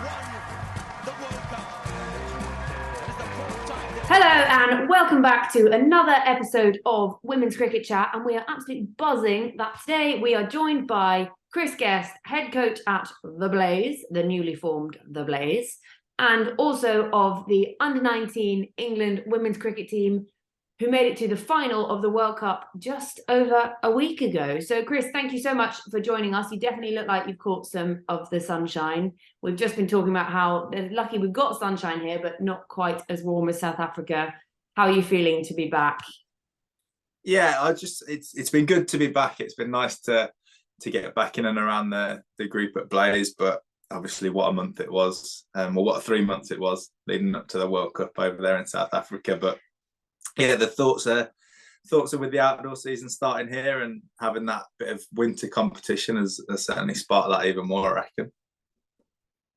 won the World Cup. It is the fourth time that... Hello and welcome back to another episode of Women's Cricket Chat, and we are absolutely buzzing that today we are joined by Chris Guest, head coach at The Blaze, the newly formed The Blaze, and also of the under-19 England women's cricket team who made it to the final of the World Cup just over a week ago. So Chris, thank you so much for joining us. You definitely look like you've caught some of the sunshine. We've just been talking about how lucky we've got sunshine here, but not quite as warm as South Africa. How are you feeling to be back? Yeah, it's been good to be back. It's been nice to get back in and around the group at Blaze, but obviously what a month it was, or what 3 months it was leading up to the World Cup over there in South Africa. But yeah, the thoughts are with the outdoor season starting here and having that bit of winter competition has certainly sparked that even more, I reckon.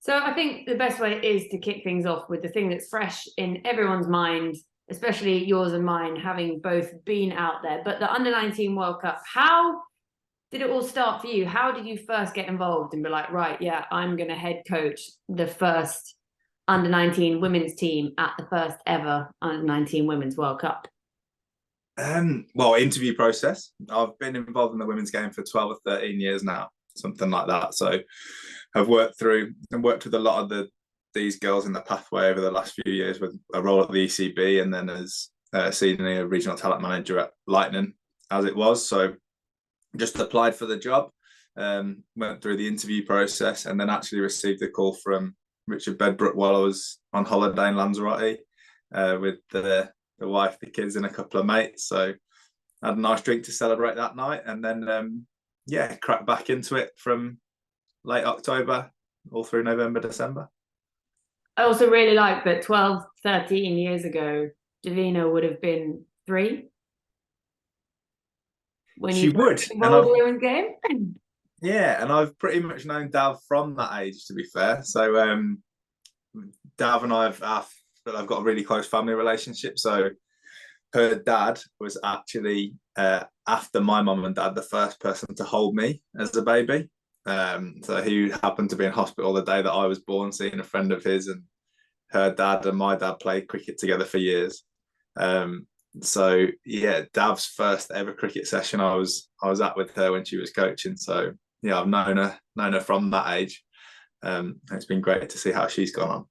So I think the best way is to kick things off with the thing that's fresh in everyone's mind, especially yours and mine, having both been out there. But the Under-19 World Cup, how did it all start for you? How did you first get involved and be like, right, yeah, I'm going to head coach the first Under-19 women's team at the first ever Under-19 Women's World Cup? Well, interview process. I've been involved in the women's game for 12 or 13 years now, something like that. So I've worked with a lot of these girls in the pathway over the last few years with a role at the ECB and then as senior regional talent manager at Lightning as it was. So just applied for the job, went through the interview process and then actually received a call from Richard Bedbrook while I was on holiday in Lanzarote with the wife, the kids and a couple of mates. So I had a nice drink to celebrate that night and then, cracked back into it from late October all through November, December. I also really like that 12, 13 years ago, Davina would have been 3. When she would. Involved in the women's game. Yeah, and I've pretty much known Dav from that age, to be fair. So Dav and I've got a really close family relationship. So her dad was actually, after my mum and dad, the first person to hold me as a baby. So he happened to be in hospital the day that I was born, seeing a friend of his, and her dad and my dad played cricket together for years. So yeah, Dav's first ever cricket session I was at with her when she was coaching. So yeah, I've known her from that age. It's been great to see how she's gone on.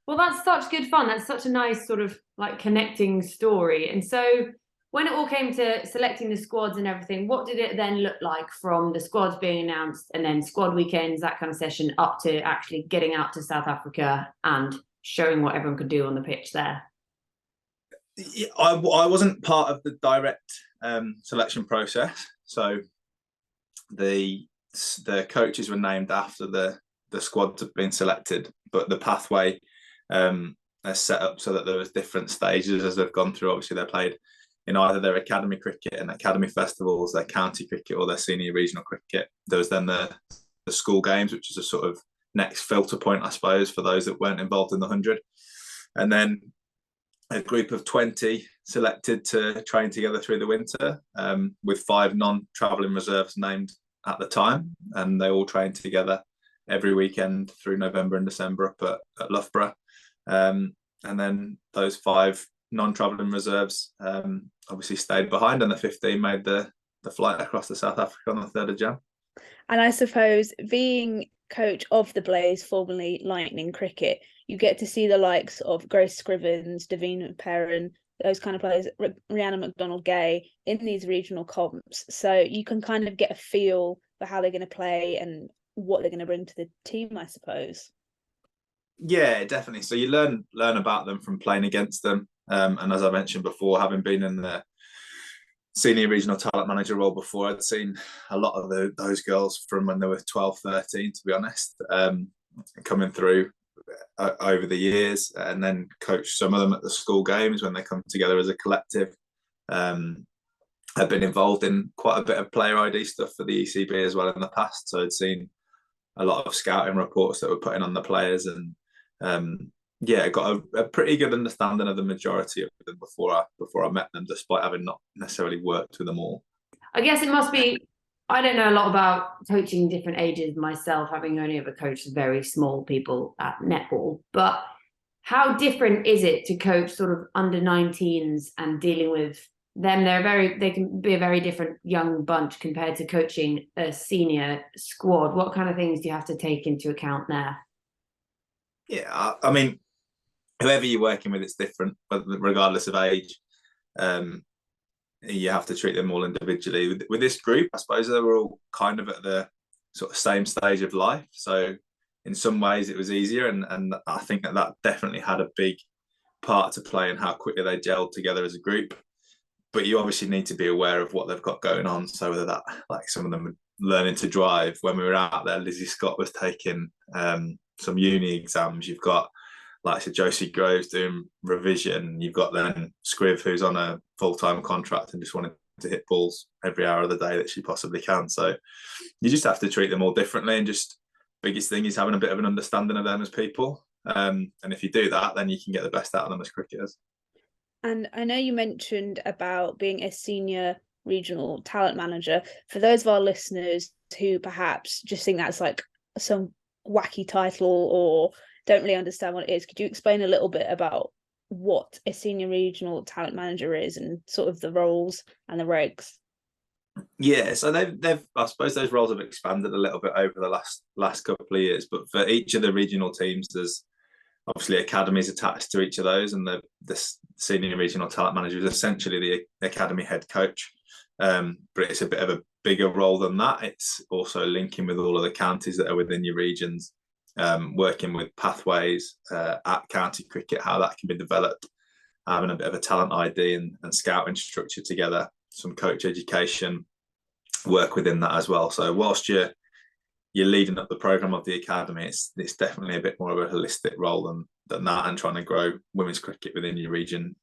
Well, that's such good fun. That's such a nice sort of like connecting story. And so when it all came to selecting the squads and everything, what did it then look like from the squads being announced and then squad weekends, that kind of session, up to actually getting out to South Africa and showing what everyone could do on the pitch there? I wasn't part of the direct selection process. So the coaches were named after the squads had been selected, but the pathway is set up so that there was different stages as they've gone through. Obviously, they played in either their academy cricket and academy festivals, their county cricket or their senior regional cricket. There was then the school games, which is a sort of next filter point, I suppose, for those that weren't involved in the 100. And then a group of 20 selected to train together through the winter, with 5 non-travelling reserves named at the time. And they all trained together every weekend through November and December up at Loughborough. And then those 5 non-travelling reserves obviously stayed behind, and the 15 made the flight across to South Africa on the 3rd of Jan. And I suppose being coach of the Blaze, formerly Lightning Cricket, you get to see the likes of Grace Scrivens, Davina Perrin, those kind of players, Rihanna McDonald-Gay in these regional comps. So you can kind of get a feel for how they're going to play and what they're going to bring to the team, I suppose. Yeah, definitely. So you learn about them from playing against them. And as I mentioned before, having been in the senior regional talent manager role before, I'd seen a lot of those girls from when they were 12, 13, to be honest, coming through over the years, and then coached some of them at the school games when they come together as a collective. I've been involved in quite a bit of player ID stuff for the ECB as well in the past. So I'd seen a lot of scouting reports that were putting on the players, and got a pretty good understanding of the majority of them before I met them, despite having not necessarily worked with them all. I guess it must be I don't know a lot about coaching different ages myself, having only ever coached very small people at netball. But how different is it to coach sort of under 19s and dealing with them? They can be a very different young bunch compared to coaching a senior squad. What kind of things do you have to take into account there? Yeah, I mean, whoever you're working with, it's different, regardless of age. You have to treat them all individually. With this group, I suppose they were all kind of at the sort of same stage of life. So in some ways it was easier. And I think that definitely had a big part to play in how quickly they gelled together as a group. But you obviously need to be aware of what they've got going on. So whether that, like some of them were learning to drive. When we were out there, Lizzie Scott was taking some uni exams. You've got like so Josie Groves doing revision. You've got then Scriv, who's on a full-time contract and just wanted to hit balls every hour of the day that she possibly can. So you just have to treat them all differently. And just biggest thing is having a bit of an understanding of them as people. And if you do that, then you can get the best out of them as cricketers. And I know you mentioned about being a senior regional talent manager. For those of our listeners who perhaps just think that's like some wacky title or don't really understand what it is, could you explain a little bit about what a senior regional talent manager is and sort of the roles and the regs? Yeah, so they've I suppose those roles have expanded a little bit over the last couple of years. But for each of the regional teams, there's obviously academies attached to each of those, and the senior regional talent manager is essentially the academy head coach. But it's a bit of a bigger role than that. It's also linking with all of the counties that are within your regions, working with pathways at county cricket, how that can be developed, having a bit of a talent ID and scouting structure together, some coach education work within that as well. So whilst you're leading up the program of the academy, it's definitely a bit more of a holistic role than that, and trying to grow women's cricket within your region,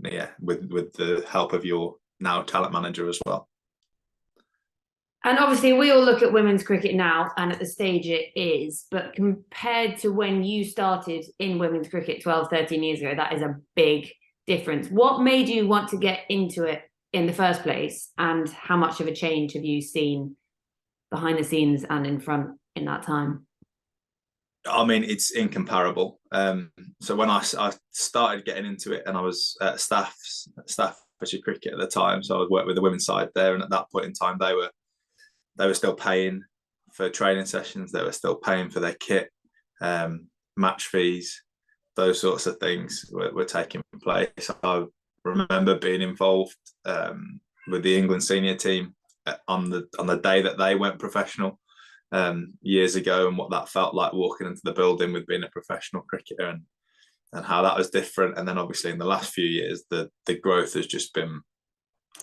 yeah, with the help of your now talent manager as well. And obviously we all look at women's cricket now and at the stage it is, but compared to when you started in women's cricket 12, 13 years ago, that is a big difference. What made you want to get into it in the first place, and how much of a change have you seen behind the scenes and in front in that time? I mean, it's incomparable. So when I started getting into it, and I was at Staffordshire Cricket at the time, so I worked with the women's side there, and at that point in time, they were still paying for training sessions. They were still paying for their kit, match fees, those sorts of things were taking place. I remember being involved with the England senior team on the day that they went professional years ago, and what that felt like walking into the building with being a professional cricketer, and how that was different. And then obviously in the last few years, the growth has just been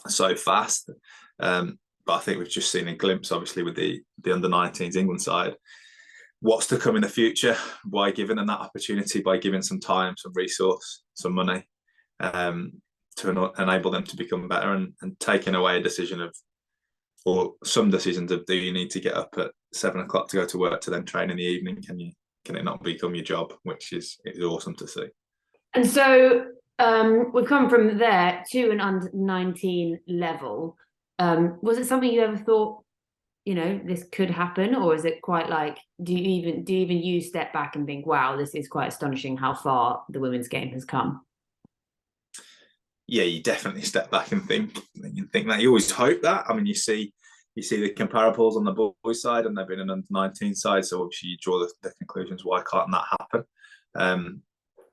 so fast. But I think we've just seen a glimpse, obviously, with the under-19s England side, what's to come in the future by giving them that opportunity, by giving some time, some resource, some money, to enable them to become better, and taking away a decision of, or some decisions of, do you need to get up at 7 o'clock to go to work to then train in the evening? Can it not become your job? Which is awesome to see. And so we've come from there to an under-19 level. Was it something you ever thought, this could happen, or is it quite like, do you even step back and think, wow, this is quite astonishing how far the women's game has come? Yeah, you definitely step back and think that. You always hope that. I mean, you see the comparables on the boys' side, and they've been an under-19 side, so obviously you draw the conclusions, why can't that happen?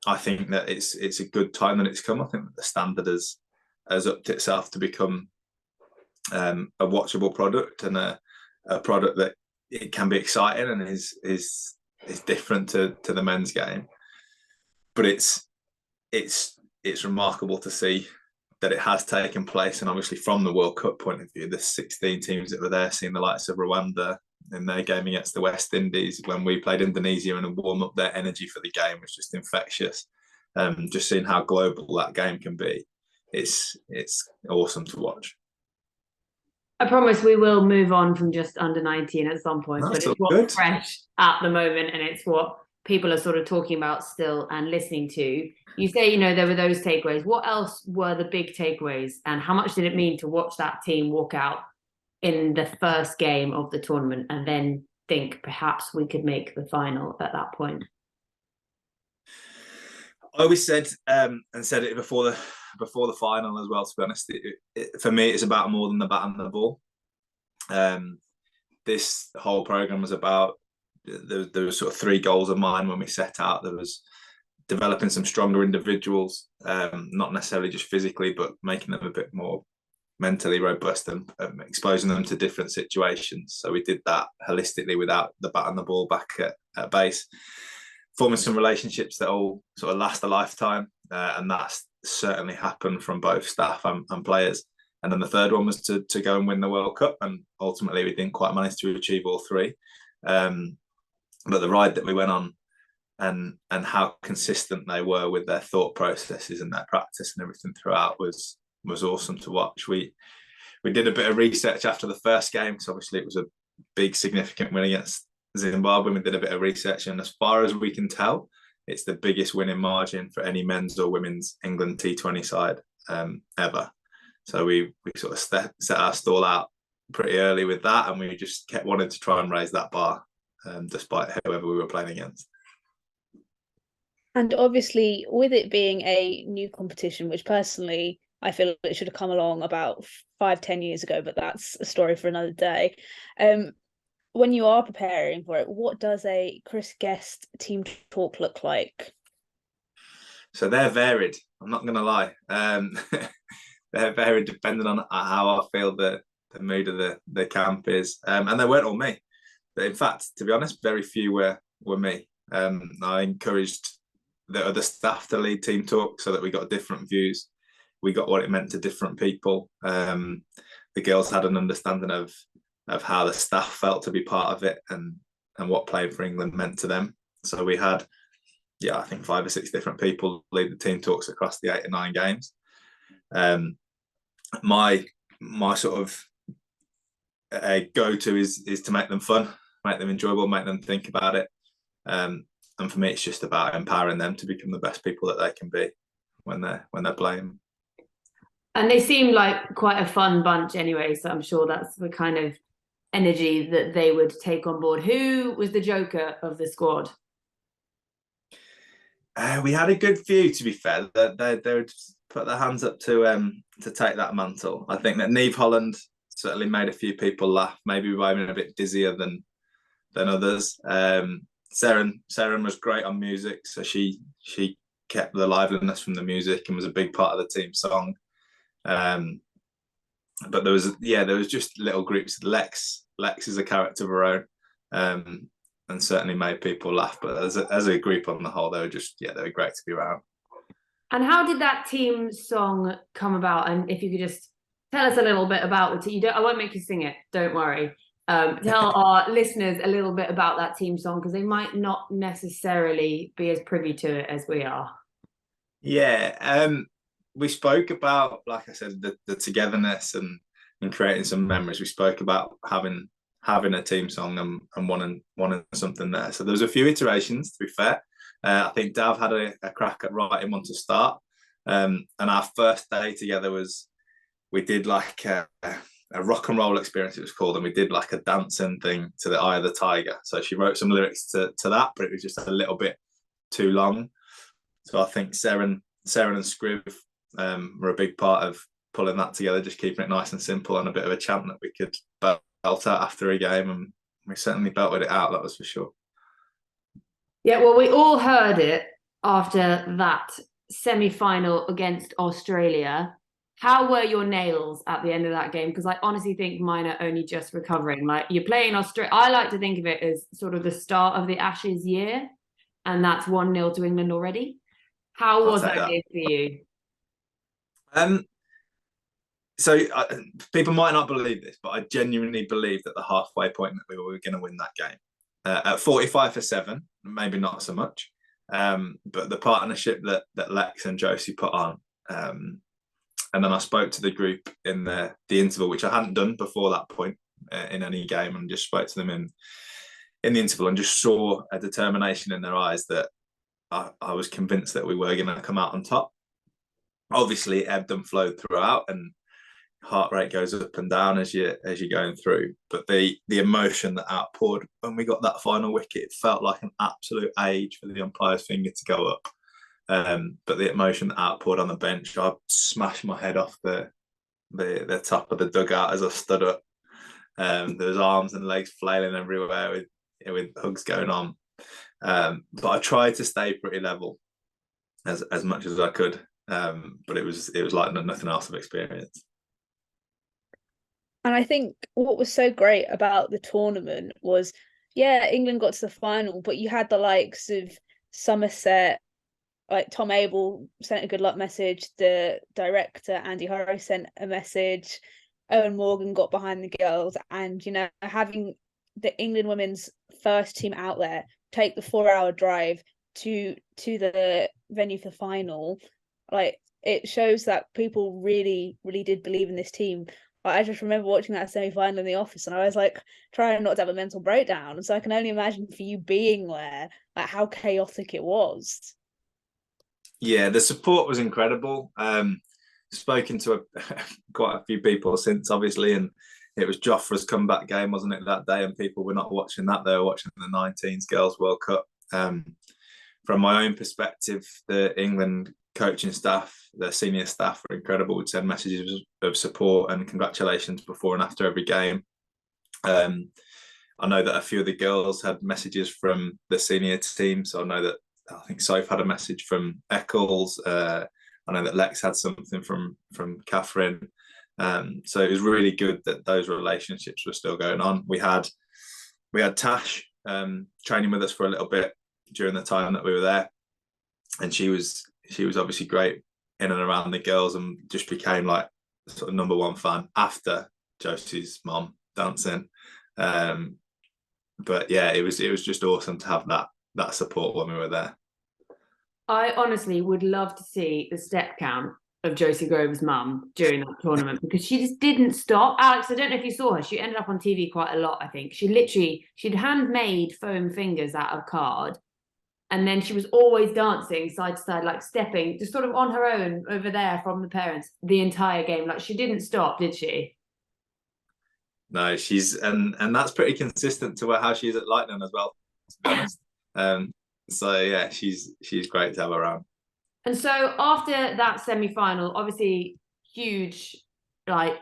I think that it's a good time that it's come. I think that the standard has upped itself to become a watchable product, and a product that it can be exciting and is different to the men's game. But it's remarkable to see that it has taken place. And obviously from the World Cup point of view, the 16 teams that were there, seeing the likes of Rwanda in their game against the West Indies, when we played Indonesia, and warm up their energy for the game was just infectious. Just seeing how global that game can be, it's awesome to watch. I promise we will move on from just under 19 at some point, That's but it's what's fresh at the moment, and it's what people are sort of talking about still and listening to. You say, there were those takeaways. What else were the big takeaways, and how much did it mean to watch that team walk out in the first game of the tournament and then think perhaps we could make the final at that point? I always said, and said it before the final as well, to be honest, for me, it's about more than the bat and the ball. This whole program was about, there was sort of 3 goals of mine when we set out. There was developing some stronger individuals, not necessarily just physically, but making them a bit more mentally robust and exposing them to different situations. So we did that holistically without the bat and the ball back at base, forming some relationships that all sort of last a lifetime. And that's certainly happened from both staff and players. And then the third one was to go and win the World Cup. And ultimately we didn't quite manage to achieve all 3. But the ride that we went on and how consistent they were with their thought processes and their practice and everything throughout was awesome to watch. We did a bit of research after the first game, so obviously it was a big significant win against Zimbabwe. We did a bit of research, and as far as we can tell, it's the biggest winning margin for any men's or women's England T20 side ever. So we sort of set our stall out pretty early with that, and we just kept wanting to try and raise that bar, despite whoever we were playing against. And obviously, with it being a new competition, which personally I feel it should have come along about 5-10 years ago, but that's a story for another day. When you are preparing for it, what does a Chris Guest team talk look like? So they're varied. I'm not going to lie. They're varied depending on how I feel the mood of the camp is. And they weren't all me. But in fact, to be honest, very few were me. I encouraged the other staff to lead team talk so that we got different views. We got what it meant to different people. The girls had an understanding of how the staff felt to be part of it and what playing for England meant to them. So we had, I think 5 or 6 different people lead the team talks across the 8 or 9 games. My sort of go-to is to make them fun, make them enjoyable, make them think about it. And for me, it's just about empowering them to become the best people that they can be when they're playing. And they seem like quite a fun bunch anyway, so I'm sure that's the kind of energy that they would take on board. Who was the joker of the squad? We had a good few, to be fair. They would put their hands up to take that mantle. I think that Niamh Holland certainly made a few people laugh, maybe by being a bit dizzier than others. Seren was great on music, so she kept the liveliness from the music and was a big part of the team song. But there was just little groups. Lex is a character of her own, and certainly made people laugh. But as a group on the whole, they were great to be around. And how did that team song come about? And if you could just tell us a little bit about the team. I won't make you sing it, don't worry. Tell our listeners a little bit about that team song, because they might not necessarily be as privy to it as we are. Yeah, we spoke about, like I said, the togetherness and creating some memories. We spoke about having a team song and wanting something there. So there was a few iterations, to be fair. I think Dav had a crack at writing one to start. And our first day together we did like a rock and roll experience, it was called, and we did like a dancing thing to the Eye of the Tiger. So she wrote some lyrics to that, but it was just a little bit too long. So I think Seren and Scriv were a big part of pulling that together, just keeping it nice and simple and a bit of a chant that we could belt out after a game, and we certainly belted it out, that was for sure. Yeah, well, we all heard it after that semi-final against Australia. How were your nails at the end of that game? Because I honestly think mine are only just recovering. Like, you're playing Australia. I like to think of it as sort of the start of the Ashes year, and that's 1-0 to England already. How was that game for you? So people might not believe this, but I genuinely believed at the halfway point that we were going to win that game. At 45 for 7, maybe not so much, but the partnership that Lex and Josie put on, and then I spoke to the group in the interval, which I hadn't done before that point in any game, and just spoke to them in the interval and just saw a determination in their eyes that I was convinced that we were going to come out on top. Obviously, it ebbed and flowed throughout, and heart rate goes up and down as you're going through. But the emotion that outpoured when we got that final wicket, it felt like an absolute age for the umpire's finger to go up. But the emotion that outpoured on the bench, I smashed my head off the top of the dugout as I stood up. There was arms and legs flailing everywhere with hugs going on. But I tried to stay pretty level as much as I could. But it was like nothing else I've experienced. And I think what was so great about the tournament was, England got to the final, but you had the likes of Somerset, like Tom Abel sent a good luck message, the director Andy Harrow sent a message, Owen Morgan got behind the girls, and having the England women's first team out there take the 4-hour drive to the venue for the final, like, it shows that people really, really did believe in this team. I just remember watching that semi-final in the office, and I was like trying not to have a mental breakdown. So I can only imagine for you being there, like, how chaotic it was. Yeah, the support was incredible. Spoken to quite a few people since, obviously, and it was Jofra's comeback game, wasn't it, that day? And people were not watching that; they were watching the 19s Girls World Cup. From my own perspective, the England coaching staff, the senior staff, were incredible. Would send messages of support and congratulations before and after every game. I know that a few of the girls had messages from the senior team, so I know that I think Soph had a message from Eccles. I know that Lex had something from Catherine. So it was really good that those relationships were still going on. We had Tash training with us for a little bit during the time that we were there, and she was obviously great in and around the girls, and just became like sort of number one fan after Josie's mom dancing. But yeah, it was just awesome to have that support when we were there. I honestly would love to see the step count of Josie Grover's mum during that tournament, because she just didn't stop. Alex, I don't know if you saw her. She ended up on TV quite a lot, I think. She'd handmade foam fingers out of card, and then she was always dancing side to side, like stepping, just sort of on her own over there from the parents the entire game. Like, she didn't stop, did she? No, she's and that's pretty consistent to how she is at Lightning as well, to be honest. So yeah, she's great to have around. And so after that semi-final, obviously huge, like,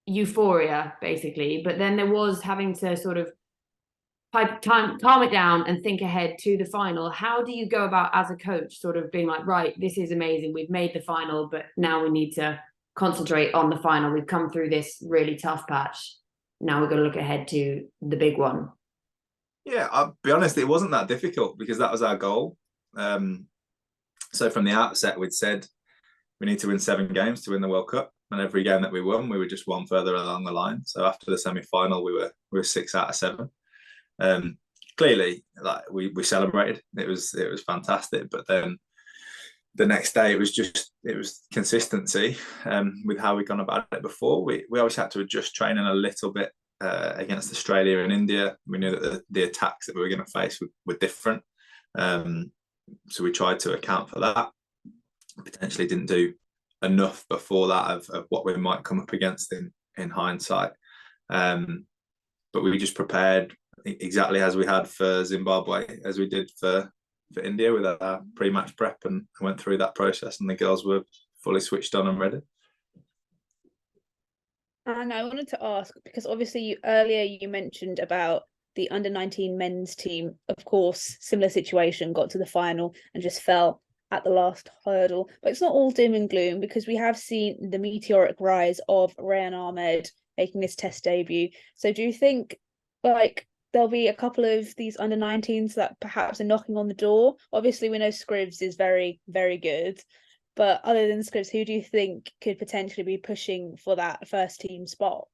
euphoria basically, but then there was having to sort of calm it down and think ahead to the final. How do you go about, as a coach, sort of being like, right, this is amazing, we've made the final, but now we need to concentrate on the final, we've come through this really tough patch, now we've got to look ahead to the big one? Yeah, I'll be honest, it wasn't that difficult because that was our goal. So from the outset, we'd said we need to win 7 games to win the World Cup, and every game that we won, we were just one further along the line. So after the semi-final, we were 6 out of 7. Clearly, like, we celebrated. It was fantastic. But then the next day, it was consistency with how we'd gone about it before. We always had to adjust training a little bit against Australia and India. We knew that the attacks that we were going to face were different. So we tried to account for that. Potentially didn't do enough before that of what we might come up against in hindsight. But we just prepared exactly as we had for Zimbabwe, as we did for India, with our pre-match prep, and went through that process, and the girls were fully switched on and ready. And I wanted to ask, because obviously earlier you mentioned about the under-19 men's team. Of course, similar situation, got to the final and just fell at the last hurdle. But it's not all doom and gloom, because we have seen the meteoric rise of Rayan Ahmed making his test debut. So do you think, like, there'll be a couple of these under-19s that perhaps are knocking on the door? Obviously, we know Scrivs is very, very good. But other than Scrivs, who do you think could potentially be pushing for that first team spot?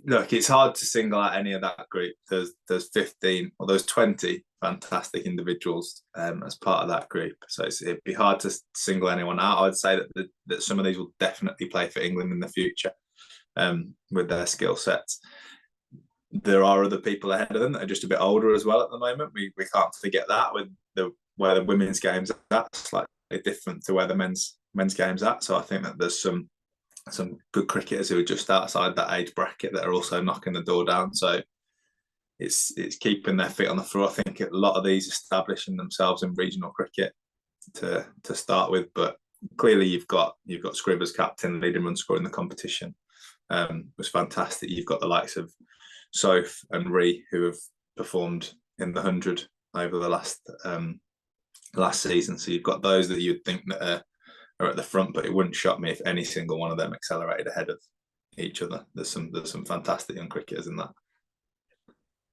Look, it's hard to single out any of that group. There's 15 or there's 20 fantastic individuals as part of that group. So it'd be hard to single anyone out. I'd say that some of these will definitely play for England in the future with their skill sets. There are other people ahead of them that are just a bit older as well at the moment. We can't forget that, with where the women's game's at, slightly different to where the men's game's at. So I think that there's some some good cricketers who are just outside that age bracket that are also knocking the door down. So it's keeping their feet on the floor. I think a lot of these establishing themselves in regional cricket to start with, but clearly you've got Scribner's captain, leading run scorer in the competition. Was fantastic. You've got the likes of Soph and Ree who have performed in the 100 over the last season. So you've got those that you'd think that are at the front, but it wouldn't shock me if any single one of them accelerated ahead of each other. There's some fantastic young cricketers in that.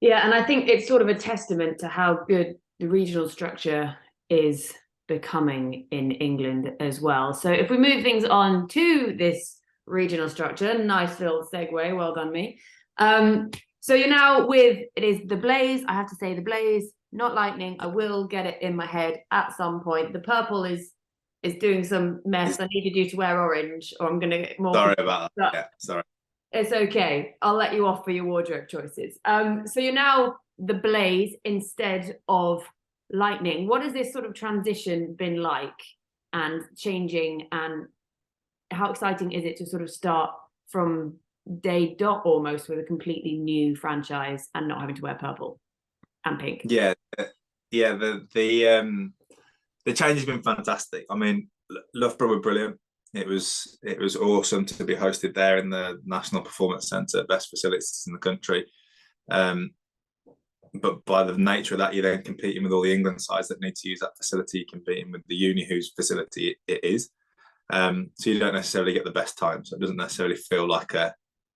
Yeah, and I think it's sort of a testament to how good the regional structure is becoming in England as well. So if we move things on to this regional structure, nice little segue, well done me. So you're now with, it is the Blaze. I have to say the Blaze, not Lightning. I will get it in my head at some point. The purple is doing some mess. I needed you to wear orange, or I'm going to get more. Sorry about that. Yeah, sorry. It's okay. I'll let you off for your wardrobe choices. So you're now the Blaze instead of Lightning. What has this sort of transition been like, and changing, and how exciting is it to sort of start from day dot almost with a completely new franchise and not having to wear purple and pink? Yeah. The change has been fantastic. I mean, Loughborough were brilliant. It was awesome to be hosted there in the National Performance Centre, best facilities in the country. But by the nature of that, you're then competing with all the England sides that need to use that facility. You're competing with the uni whose facility it is. So you don't necessarily get the best time. So it doesn't necessarily feel like a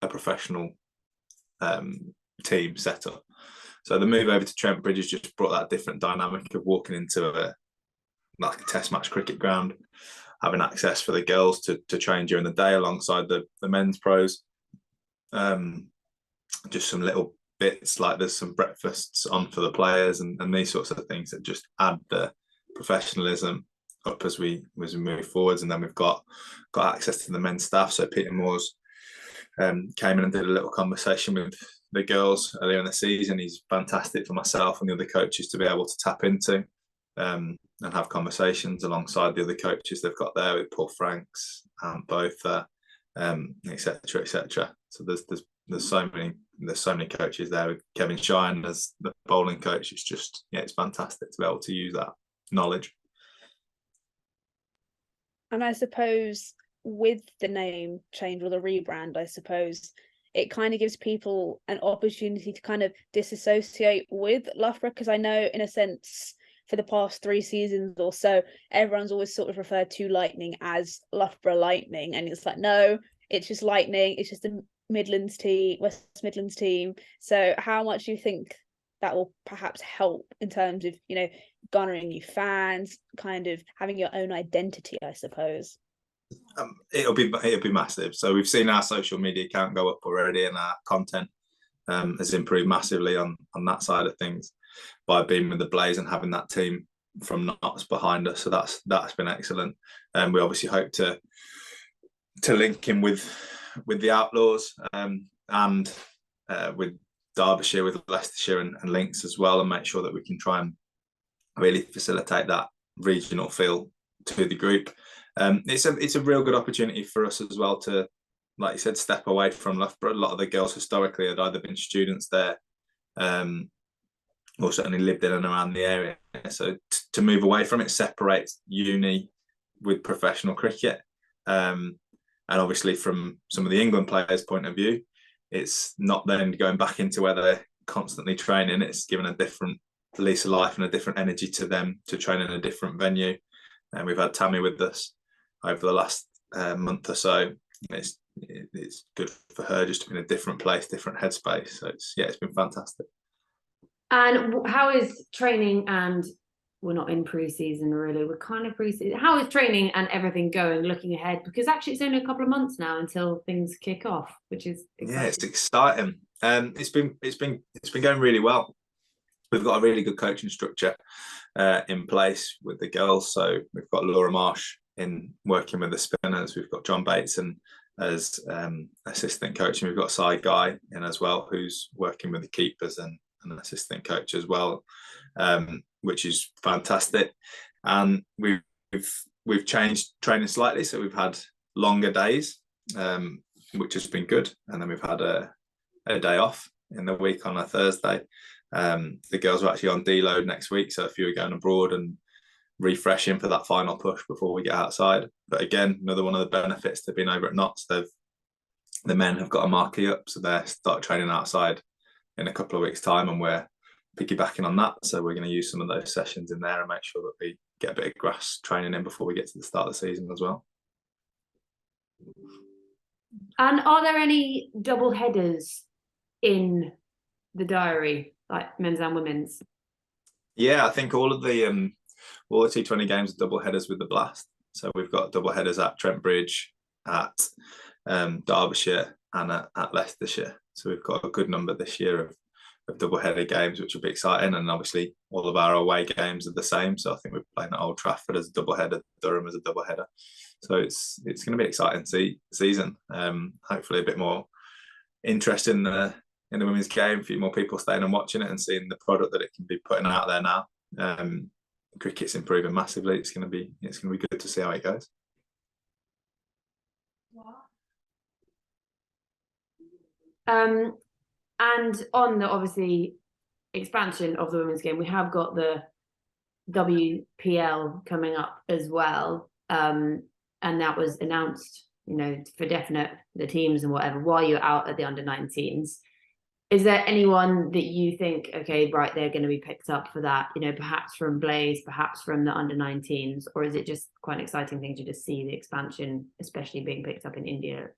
professional team setup. So the move over to Trent Bridge has just brought that different dynamic of walking into a test match cricket ground, having access for the girls to train during the day alongside the men's pros. Just some little bits like there's some breakfasts on for the players and these sorts of things that just add the professionalism up as we move forwards. And then we've got access to the men's staff. So Peter Moores came in and did a little conversation with the girls earlier in the season. He's fantastic for myself and the other coaches to be able to tap into and have conversations alongside the other coaches they've got there with Paul Franks, both, etc., etc. So there's so many coaches there with Kevin Shine as the bowling coach. It's just, it's fantastic to be able to use that knowledge. And I suppose with the name change or the rebrand, I suppose it kind of gives people an opportunity to kind of disassociate with Loughborough, because I know in a sense for the past 3 seasons or so, everyone's always sort of referred to Lightning as Loughborough Lightning, and it's like, no, it's just Lightning, it's just the Midlands team, West Midlands team. So how much do you think that will perhaps help in terms of, garnering new fans, kind of having your own identity, I suppose? It'll be massive. So we've seen our social media account go up already, and our content has improved massively on that side of things by being with the Blaze and having that team from Notts behind us. So that's been excellent. And we obviously hope to link in with the Outlaws and with Derbyshire, with Leicestershire and Links as well, and make sure that we can try and really facilitate that regional feel to the group. It's a real good opportunity for us as well to, like you said, step away from Loughborough. A lot of the girls historically had either been students there or certainly lived in and around the area. So to move away from it separates uni with professional cricket. And obviously from some of the England players' point of view, it's not then going back into where they're constantly training. It's given a different lease of life and a different energy to them to train in a different venue. And we've had Tammy with us over the last month or so. It's good for her just to be in a different place, different headspace. So it's been fantastic. And how is training, and we're not in pre-season really, we're kind of pre-season. How is training and everything going, looking ahead? Because actually it's only a couple of months now until things kick off, which is exciting. Yeah, it's exciting. It's been going really well. We've got a really good coaching structure in place with the girls. So we've got Laura Marsh in working with the spinners. We've got John Bateson as assistant coach, and we've got Cy Guy in as well, who's working with the keepers and an assistant coach as well, which is fantastic. And we've changed training slightly, so we've had longer days which has been good. And then we've had a day off in the week on a Thursday. The girls are actually on deload next week, so a few are going abroad and refreshing for that final push before we get outside. But again, another one of the benefits to being over at Notts, the men have got a marquee up, so they start training outside in a couple of weeks' time, and we're piggybacking on that. So we're going to use some of those sessions in there and make sure that we get a bit of grass training in before we get to the start of the season as well. And are there any double headers in the diary, like men's and women's? Yeah, I think all the T20 games are double headers with the Blast. So we've got double headers at Trent Bridge, at Derbyshire, and at Leicestershire. So we've got a good number this year of double header games, which will be exciting. And obviously all of our away games are the same. So I think we're playing at Old Trafford as a double header, Durham as a double header. So it's going to be an exciting season. Hopefully a bit more interest in the women's game, a few more people staying and watching it and seeing the product that it can be putting out there now. Cricket's improving massively. It's going to be good to see how it goes. And on the obviously expansion of the women's game, we have got the WPL coming up as well, and that was announced, for definite, the teams and whatever, while you're out at the under-19s. Is there anyone that you think, okay, right, they're going to be picked up for that, perhaps from Blaze, perhaps from the under-19s, or is it just quite an exciting thing to just see the expansion, especially being picked up in India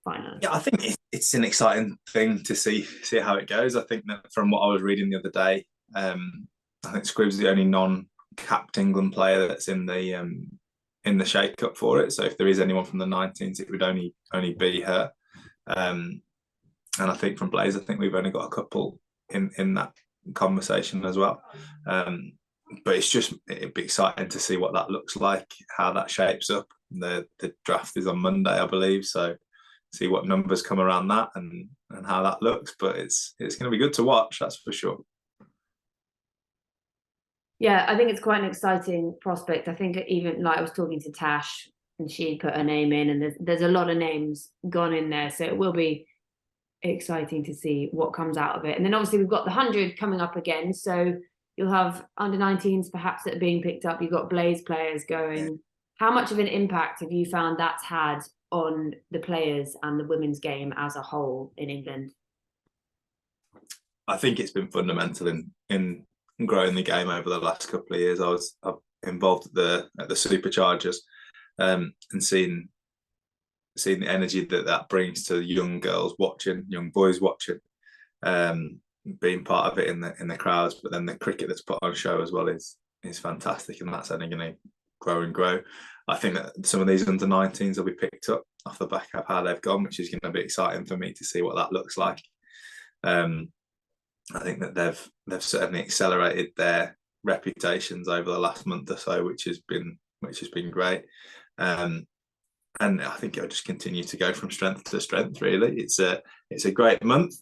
finally? Yeah, I think it's an exciting thing to see how it goes. I think that from what I was reading the other day, I think Squib's the only non-capped England player that's in the shake-up for it. So if there is anyone from the 19s, it would only be her. And I think from Blaze, I think we've only got a couple in that conversation as well. But it'd be exciting to see what that looks like, how that shapes up. The draft is on Monday, I believe. So see what numbers come around that and how that looks. But it's going to be good to watch, that's for sure. Yeah, I think it's quite an exciting prospect. I think even I was talking to Tash and she put her name in, and there's a lot of names gone in there. So it will be exciting to see what comes out of it. And then obviously we've got the 100 coming up again, so you'll have under-19s perhaps that are being picked up. You've got Blaze players going. How much of an impact have you found that's had on the players and the women's game as a whole in England? I think it's been fundamental in growing the game over the last couple of years. I was involved at the Superchargers, and seeing the energy that brings to young girls watching, young boys watching, being part of it in the crowds. But then the cricket that's put on show as well is fantastic, and that's only going to grow and grow. I think that some of these under-19s will be picked up off the back of how they've gone, which is going to be exciting for me to see what that looks like. I think that they've certainly accelerated their reputations over the last month or so, which has been great. And I think it'll just continue to go from strength to strength. Really, it's a great month.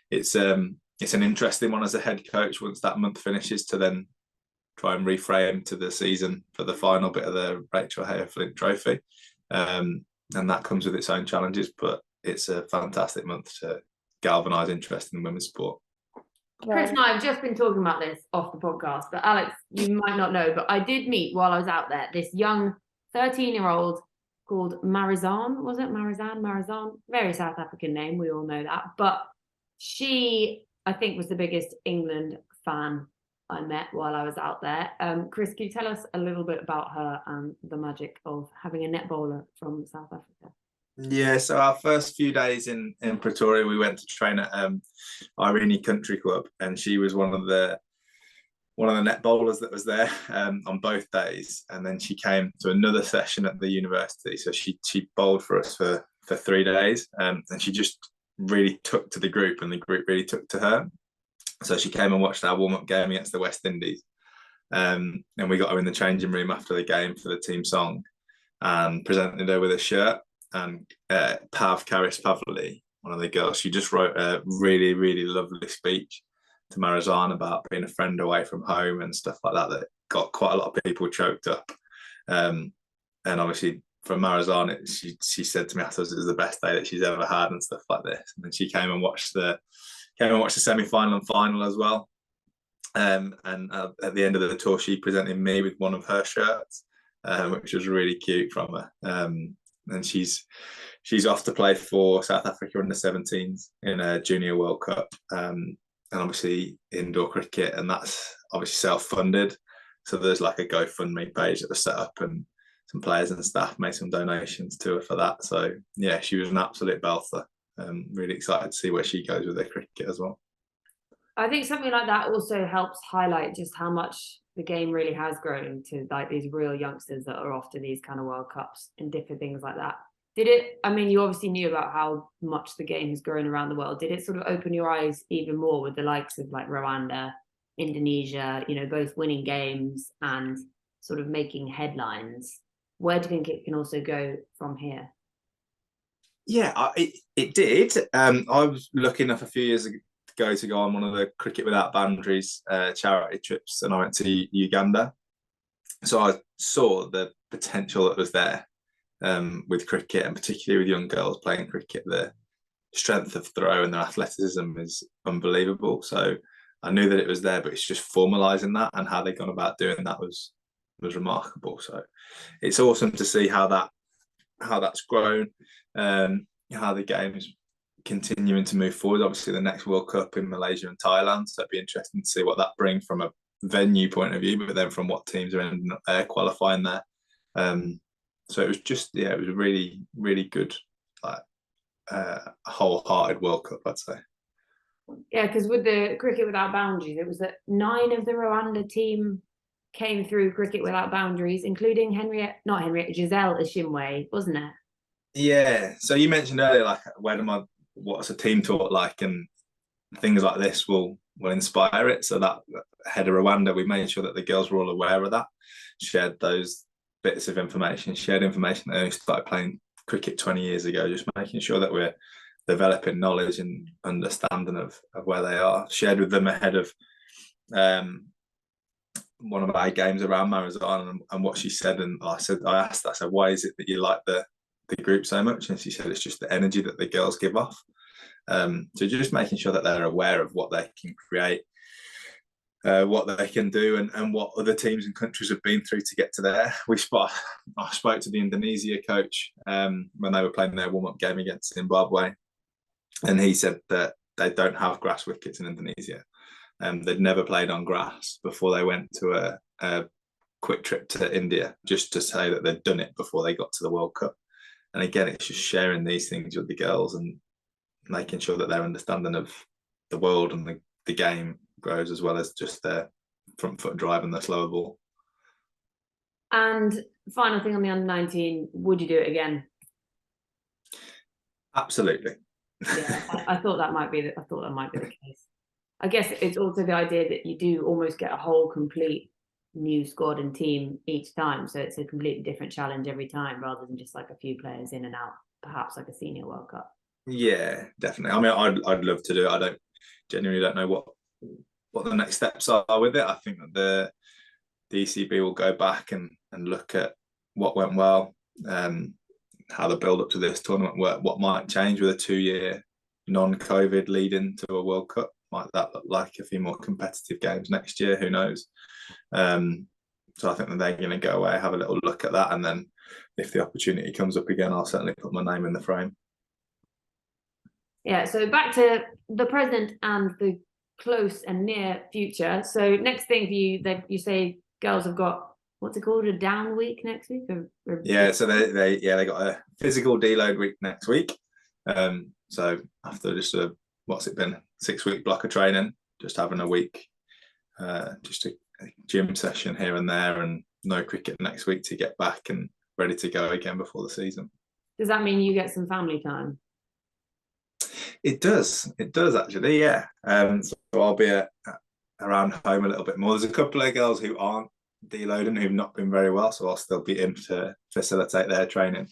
It's an interesting one as a head coach once that month finishes to then try and reframe to the season for the final bit of the Rachael Heyhoe Flint Trophy, and that comes with its own challenges. But it's a fantastic month to galvanise interest in women's sport. Chris and I have just been talking about this off the podcast, but Alex, you might not know, but I did meet while I was out there this young 13-year-old called Marizan. Was it Marizan? Very South African name, we all know that. But she, I think, was the biggest England fan I met while I was out there. Chris, can you tell us a little bit about her and the magic of having a netballer from South Africa? Yeah, so our first few days in Pretoria, we went to train at Irene Country Club, and she was one of the netballers that was there on both days. And then she came to another session at the university, so she bowled for us for 3 days, and she just really took to the group, and the group really took to her. So she came and watched our warm-up game against the West Indies, and we got her in the changing room after the game for the team song and presented her with a shirt. And Pav Karis-Pavley, one of the girls, she just wrote a really, really lovely speech to Marizan about being a friend away from home and stuff like that got quite a lot of people choked up. And obviously from Marizan, she said to me afterwards it was the best day that she's ever had and stuff like this. And then she came and watched the semi-final and final as well. And at the end of the tour, she presented me with one of her shirts, which was really cute from her. And she's off to play for South Africa under 17s in a Junior World Cup, and obviously indoor cricket, and that's obviously self-funded. So there's like a GoFundMe page that was set up, and some players and staff made some donations to her for that. So yeah, she was an absolute belter. Really excited to see where she goes with her cricket as well. I think something like that also helps highlight just how much the game really has grown to like these real youngsters that are off to these kind of World Cups and different things like that. Did it, I mean, you obviously knew about how much the game has grown around the world. Did it sort of open your eyes even more with the likes of like Rwanda, Indonesia, you know, both winning games and sort of making headlines? Where do you think it can also go from here? Yeah, it did. I was lucky enough a few years ago to go on one of the Cricket Without Boundaries charity trips, and I went to Uganda. So I saw the potential that was there with cricket, and particularly with young girls playing cricket. The strength of throw and their athleticism is unbelievable. So I knew that it was there, but it's just formalising that, and how they've gone about doing that was remarkable. So it's awesome to see how that's grown, how the game is continuing to move forward. Obviously, the next World Cup in Malaysia and Thailand, so it'd be interesting to see what that brings from a venue point of view, but then from what teams are ending up qualifying there. So it was just, yeah, it was a really, really good, like, wholehearted World Cup, I'd say. Yeah, because with the Cricket Without Boundaries, it was that 9 of the Rwanda team came through Cricket Without Boundaries, including Giselle Ashimwe, wasn't it? Yeah. So you mentioned earlier, like, what's a team talk like, and things like this will inspire it. So that ahead of Rwanda, we made sure that the girls were all aware of that, shared those bits of information, shared information that they only started playing cricket 20 years ago, just making sure that we're developing knowledge and understanding of where they are. Shared with them ahead of one of our games around Marizan, and what she said. And I asked, why is it that you like the group so much? And she said it's just the energy that the girls give off. So just making sure that they're aware of what they can create, what they can do, and what other teams and countries have been through to get to there. I spoke to the Indonesia coach when they were playing their warm-up game against Zimbabwe, and he said that they don't have grass wickets in Indonesia. They'd never played on grass before they went to a quick trip to India, just to say that they'd done it before they got to the World Cup. And again, it's just sharing these things with the girls and making sure that their understanding of the world and the game grows, as well as just their front foot drive and their slower ball. And final thing on the under-19, would you do it again? Absolutely. Yeah, I thought that might be the case. I guess it's also the idea that you do almost get a whole complete new squad and team each time, so it's a completely different challenge every time, rather than just like a few players in and out, perhaps like a senior World Cup. Yeah, definitely. I mean, I'd love to do it. I genuinely don't know what the next steps are with it. I think that the ECB will go back and look at what went well, how the build up to this tournament worked, what might change with a 2-year non-COVID lead into a World Cup. Might that look like a few more competitive games next year? Who knows? So I think that they're going to go away, have a little look at that, and then if the opportunity comes up again, I'll certainly put my name in the frame. Yeah, so back to the present and the close and near future. So next thing for you, you say girls have got, what's it called, a down week next week? Yeah, so they got a physical deload week next week. So after just what's it been, 6-week block of training, just having a week, just a gym session here and there, and no cricket next week to get back and ready to go again before the season. Does that mean you get some family time? It does actually, yeah. So I'll be around home a little bit more. There's a couple of girls who aren't deloading, who've not been very well, so I'll still be in to facilitate their training.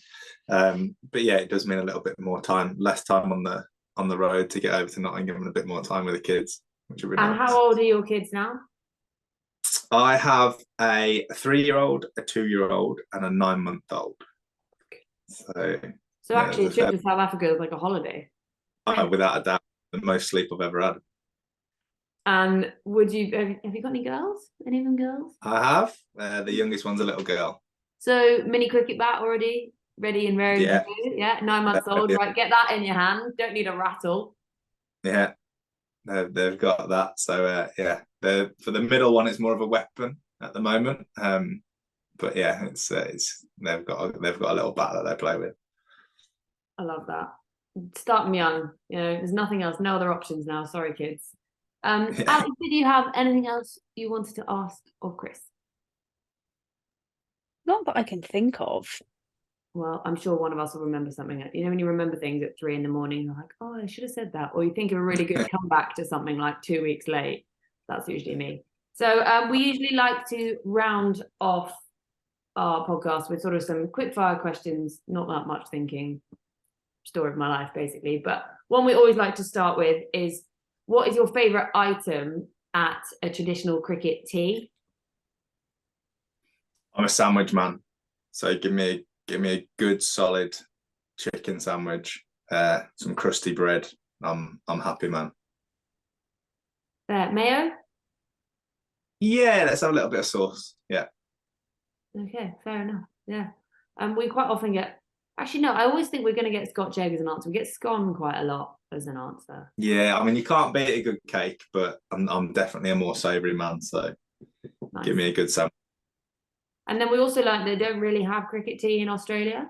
But yeah, it does mean a little bit more time, less time on the road to get over to Nottingham, and a bit more time with the kids, which would be nice. And how old are your kids now? I have a 3-year-old, a 2-year-old, and a 9-month-old. So actually, a trip to South Africa is like a holiday. Without a doubt, the most sleep I've ever had. And would you have you got any girls? Any of them girls? I have. The youngest one's a little girl. So mini cricket bat already ready and raring Yeah. to go. Yeah, 9 months old. Yeah. Right, get that in your hand. Don't need a rattle. Yeah, they've got that. So yeah, for the middle one, it's more of a weapon at the moment. But yeah, it's they've got a little bat that they play with. I love that. Start them young. You know, there's nothing else. No other options now. Sorry, kids. Alex, did you have anything else you wanted to ask of Chris? Not that I can think of. Well, I'm sure one of us will remember something. You know, when you remember things at 3 a.m, you're like, oh, I should have said that. Or you think of a really good comeback to something like 2 weeks late. That's usually me. So we usually like to round off our podcast with sort of some quick fire questions, not that much thinking, story of my life, basically. But one we always like to start with is, what is your favourite item at a traditional cricket tea? I'm a sandwich man, so give me a good solid chicken sandwich, some crusty bread. I'm happy, man. Mayo? Yeah, let's have a little bit of sauce. Yeah. Okay, fair enough. Yeah. We quite often get, actually no, I always think we're going to get Scotch egg as an answer. We get scone quite a lot as an answer. Yeah, I mean, you can't beat a good cake, but I'm definitely a more savoury man, so Nice. give me a good sandwich. And then we also like, they don't really have cricket tea in Australia.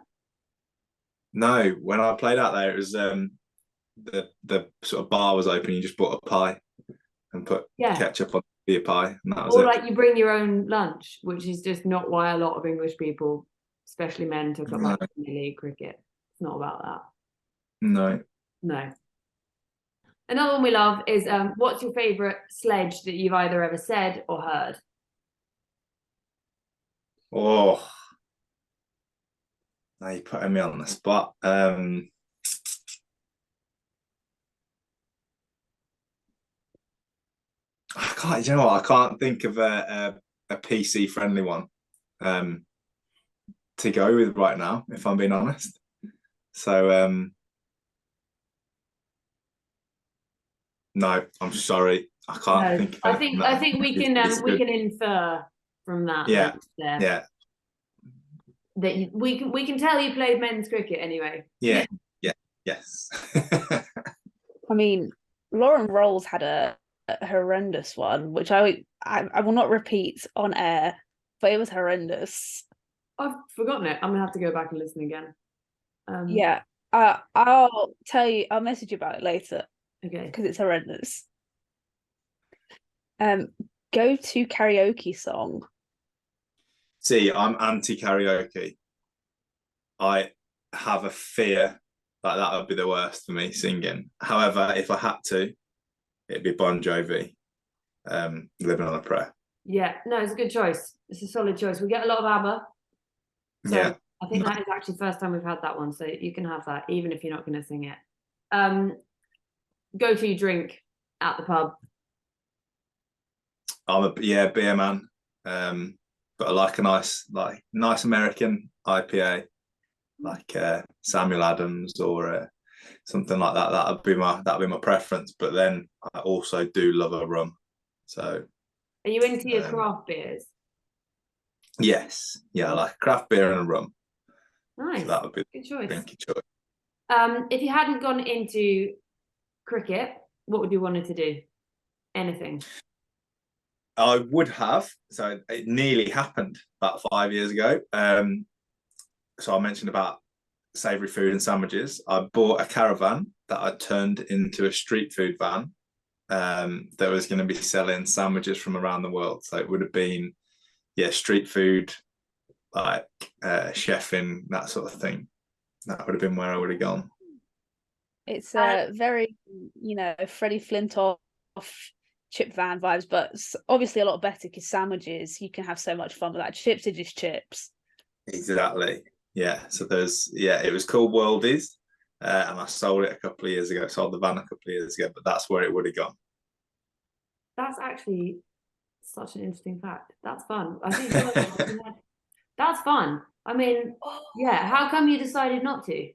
No, when I played out there, it was the sort of bar was open. You just bought a pie and put ketchup on your pie, and that was or it. like you bring your own lunch, which is just not why a lot of English people, especially men, took up like Premier League cricket. It's not about that. No. Another one we love is, what's your favourite sledge that you've either ever said or heard? Oh, now you're putting me on the spot. I can't. You know what? I can't think of a PC friendly one to go with right now, if I'm being honest. So no, I'm sorry. I can't think of it. I think we can infer from that. Yeah. That we can tell you played men's cricket anyway. Yeah. Yes. I mean, Lauren Rolls had a horrendous one, which I will not repeat on air, but it was horrendous. I've forgotten it. I'm gonna have to go back and listen again. Yeah, I'll tell you. I'll message you about it later. Okay. Because it's horrendous. Go to karaoke song. See, I'm anti-karaoke. I have a fear that would be the worst for me singing. However, if I had to, it'd be Bon Jovi, Living on a Prayer. Yeah, no, it's a good choice. It's a solid choice. We get a lot of ABBA. So yeah. I think that is actually the first time we've had that one. So you can have that, even if you're not going to sing it. Go to drink at the pub. I'm a beer man. But I like a nice American IPA, like Samuel Adams or something like that. That'd be my preference. But then I also do love a rum. So are you into your craft beers? Yes. Yeah, I like craft beer and a rum. Nice. So that would be good choice. Drinking choice. If you hadn't gone into cricket, what would you wanted to do? Anything? I would have. So it nearly happened about 5 years ago. So I mentioned about savoury food and sandwiches. I bought a caravan that I turned into a street food van that was going to be selling sandwiches from around the world. So it would have been, street food, like chefing, that sort of thing. That would have been where I would have gone. It's very, Freddie Flint off chip van vibes, but obviously a lot better because sandwiches, you can have so much fun with that. Chips are just chips. Exactly. Yeah. So it was called Worldies, and I sold it a couple of years ago. Sold the van a couple of years ago, but that's where it would have gone. That's actually such an interesting fact. That's fun. I think That's fun. I mean, yeah. How come you decided not to?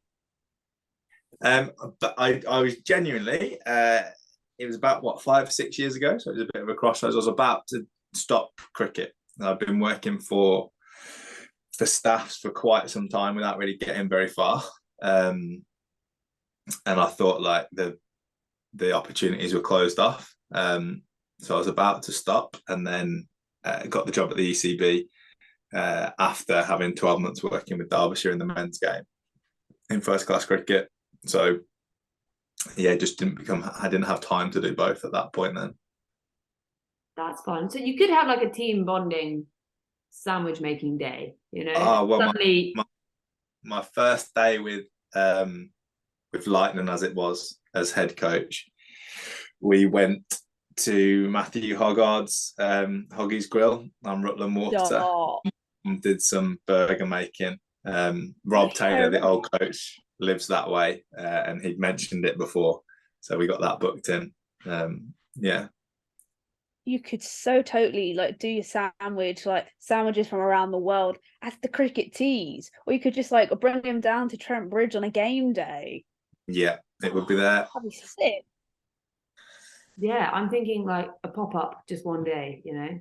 But I was genuinely, it was about what 5 or 6 years ago, so it was a bit of a crossroads. I was about to stop cricket. I've been working for staffs for quite some time without really getting very far, and I thought like the opportunities were closed off. So I was about to stop, and then got the job at the ECB after having 12 months working with Derbyshire in the men's game in first class cricket. So yeah, just I didn't have time to do both at that point then. That's fun. So you could have like a team bonding sandwich making day, you know? Well, Suddenly... my first day with Lightning, as it was, as head coach, we went to Matthew Hoggard's Hoggy's Grill on Rutland Water and did some burger making. Rob Taylor, the old coach, lives that way, and he'd mentioned it before, so we got that booked in. Yeah, you could so totally like do your sandwich, like sandwiches from around the world at the cricket tees, or you could just like bring them down to Trent Bridge on a game day. Yeah, it would be there. That'd be sick. Yeah, I'm thinking like a pop-up just one day, you know?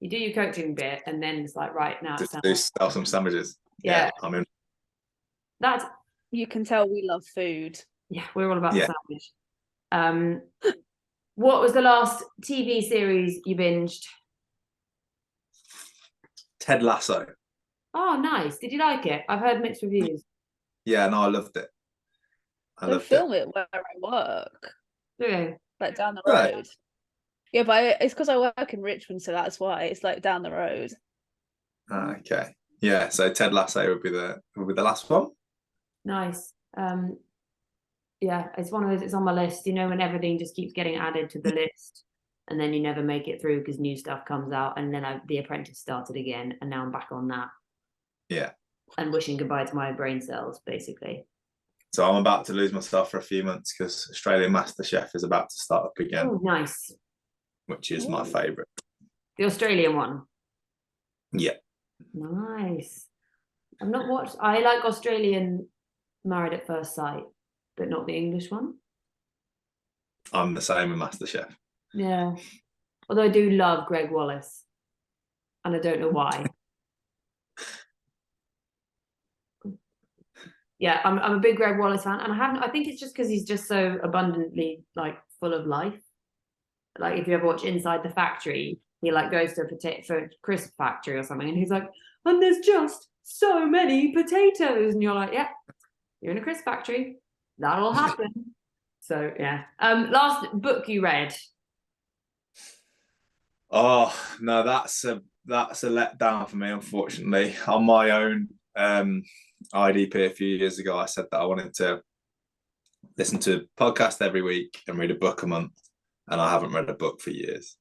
You do your coaching bit and then it's like, right, now just do sell some sandwiches. Yeah. I mean, that's... You can tell we love food. Yeah, we're all about the sandwich. What was the last TV series you binged? Ted Lasso. Oh, nice. Did you like it? I've heard mixed reviews. Yeah, no, I loved it. They film it where I work. Yeah. Like down the road. Right. Yeah, but it's because I work in Richmond, so that's why it's like down the road. Okay. Yeah, so Ted Lasso would be the last one. Nice. Yeah, it's one of those, it's on my list, you know, when everything just keeps getting added to the list and then you never make it through because new stuff comes out, and then The Apprentice started again and now I'm back on that. Yeah. And wishing goodbye to my brain cells, basically. So I'm about to lose myself for a few months because Australian MasterChef is about to start up again. Oh, nice. Which is my favourite. The Australian one? Yeah. Nice. I've not watched... I like Australian Married at First Sight, but not the English one. I'm the same with MasterChef. Yeah. Although I do love Greg Wallace. And I don't know why. Yeah, I'm a big Greg Wallace fan, and I think it's just because he's just so abundantly like full of life. Like if you ever watch Inside the Factory, he like goes to a crisp factory or something, and he's like, and there's just so many potatoes, and you're like, yeah, you're in a crisp factory, that'll happen. So yeah. Last book you read? Oh no, that's a letdown for me, unfortunately. On my own IDP a few years ago, I said that I wanted to listen to a podcast every week and read a book a month, and I haven't read a book for years.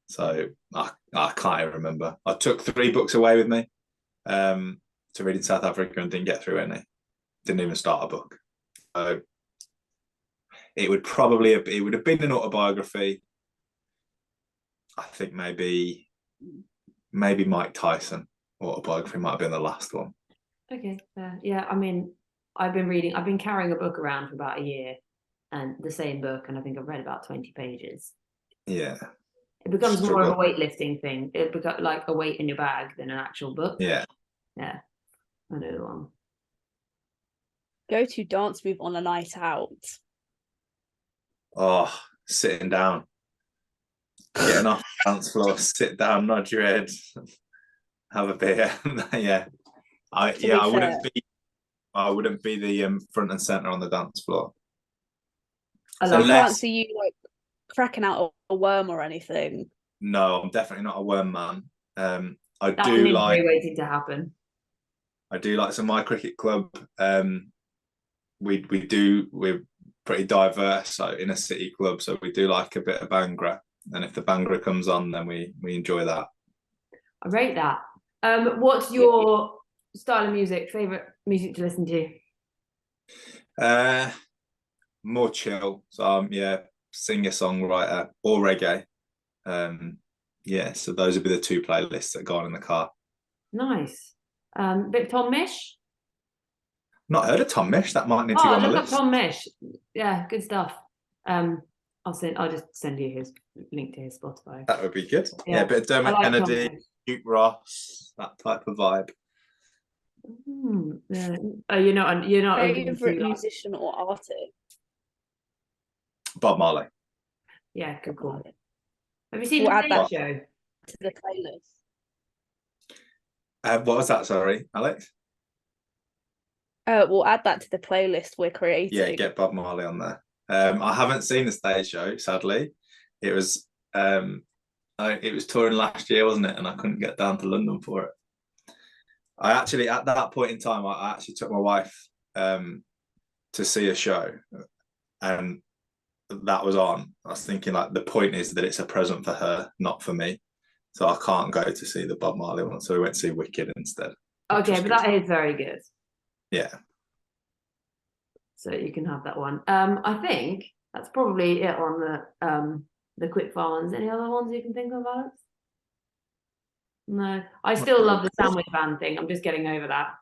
So I can't even remember. I took 3 books away with me to read in South Africa and didn't get through any. Didn't even start a book. So it would have been an autobiography. I think maybe Mike Tyson autobiography might have been the last one. Okay, yeah. I mean, I've been carrying a book around for about a year, and the same book, and I think I've read about 20 pages. Yeah. It becomes more of a weightlifting thing. It becomes like a weight in your bag than an actual book. Yeah. Yeah. I know the one. Go to dance move on a night out. Oh, sitting down. Getting off the dance floor, sit down, nod your head, have a beer. Yeah. I wouldn't be the front and center on the dance floor. I can't see you like cracking out a worm or anything. No, I'm definitely not a worm man. That's an injury waiting to happen. I do like, so my cricket club, we're pretty diverse, so in a city club, so we do like a bit of Bhangra, and if the Bhangra comes on, then we enjoy that. I rate that. What's your style of music, favorite music to listen to? More chill. So singer songwriter or reggae. So those would be the 2 playlists that go on in the car. Nice. Bit of Tom Mish. Not heard of Tom Mish. That might need to go on the Look up list. Tom Mish. Yeah, good stuff. I'll just send you his link to his Spotify. That would be good. Yeah. Yeah, a bit of Dermot I like Tom Kennedy, Mish. Duke Ross, that type of vibe. Yeah. Oh, you're not Favorite musician or artist? Bob Marley. Yeah, good call. Have you seen We'll the add that Today Show? to the playlist. What was that? Sorry, Alex. We'll add that to the playlist we're creating. Yeah, get Bob Marley on there. I haven't seen the stage show, sadly. It was touring last year, wasn't it? And I couldn't get down to London for it. I actually, at that point in time, I actually took my wife to see a show, and that was on. I was thinking, like, the point is that it's a present for her, not for me. So I can't go to see the Bob Marley one. So we went to see Wicked instead. Okay, but that is very good. Yeah. So you can have that one. I think that's probably it on the quick fire ones. Any other ones you can think of, Alex? No, I still love the sandwich van thing. I'm just getting over that.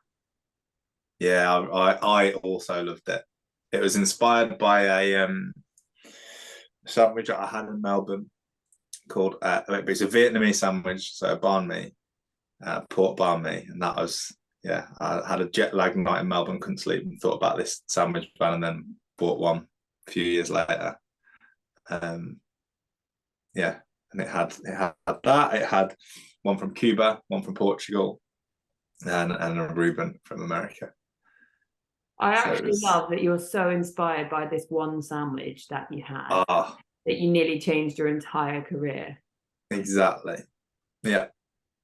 Yeah, I also loved it. It was inspired by a sandwich that I had in Melbourne called it's a Vietnamese sandwich, so a banh mi, pork banh mi, and that was, yeah, I had a jet lag night in Melbourne, couldn't sleep, and thought about this sandwich van, and then bought one a few years later. Yeah, and it had that. It had one from Cuba, one from Portugal, and a Reuben from America. I actually love that you're so inspired by this one sandwich that you had that you nearly changed your entire career. Exactly. Yeah.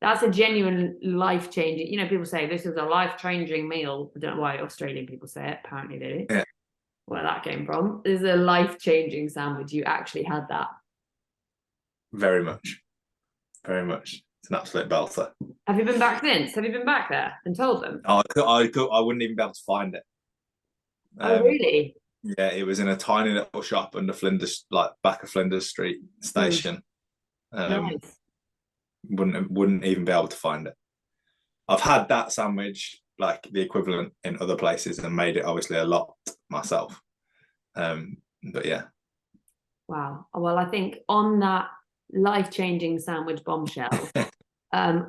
That's a genuine life-changing, people say this is a life-changing meal. I don't know why Australian people say it, apparently they do. Yeah. Where that came from. This is a life-changing sandwich. You actually had that. Very much. Very much. It's an absolute belter. Have you been back since? Have you been back there and told them? I wouldn't even be able to find it. Oh, really? Yeah, it was in a tiny little shop under Flinders, like back of Flinders Street station. Nice. Wouldn't even be able to find it. I've had that sandwich, like the equivalent, in other places and made it obviously a lot myself. But yeah. Wow. Well, I think on that life-changing sandwich bombshell,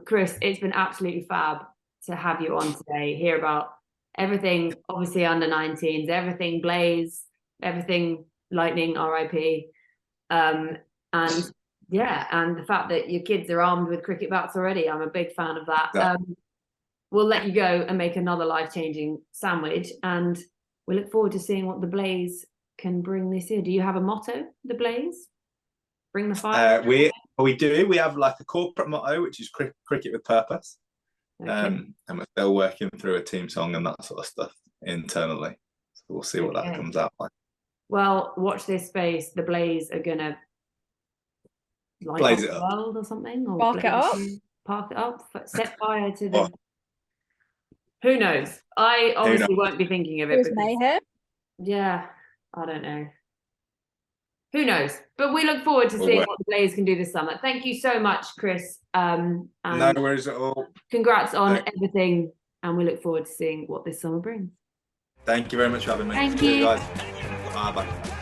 Chris, it's been absolutely fab to have you on today, hear about everything, obviously under 19s, everything Blaze, everything Lightning, RIP. And yeah, and the fact that your kids are armed with cricket bats already, I'm a big fan of that. Yeah. We'll let you go and make another life-changing sandwich, and we look forward to seeing what the Blaze can bring this year. Do you have a motto, the Blaze? Bring the fire? We do. We have like a corporate motto, which is cricket with purpose. Okay. And we're still working through a team song and that sort of stuff internally. So we'll see what that comes out like. Well, watch this space. The Blaze are gonna blaze it up, world or something, or Park it up, set fire to the. Who knows? I obviously won't be thinking of it. Mayhem. Yeah, I don't know. Who knows? But we look forward to seeing what the Blaze can do this summer. Thank you so much, Chris. And no worries at all. Congrats on everything, and we look forward to seeing what this summer brings. Thank you very much for having me. Thank you, guys. Bye.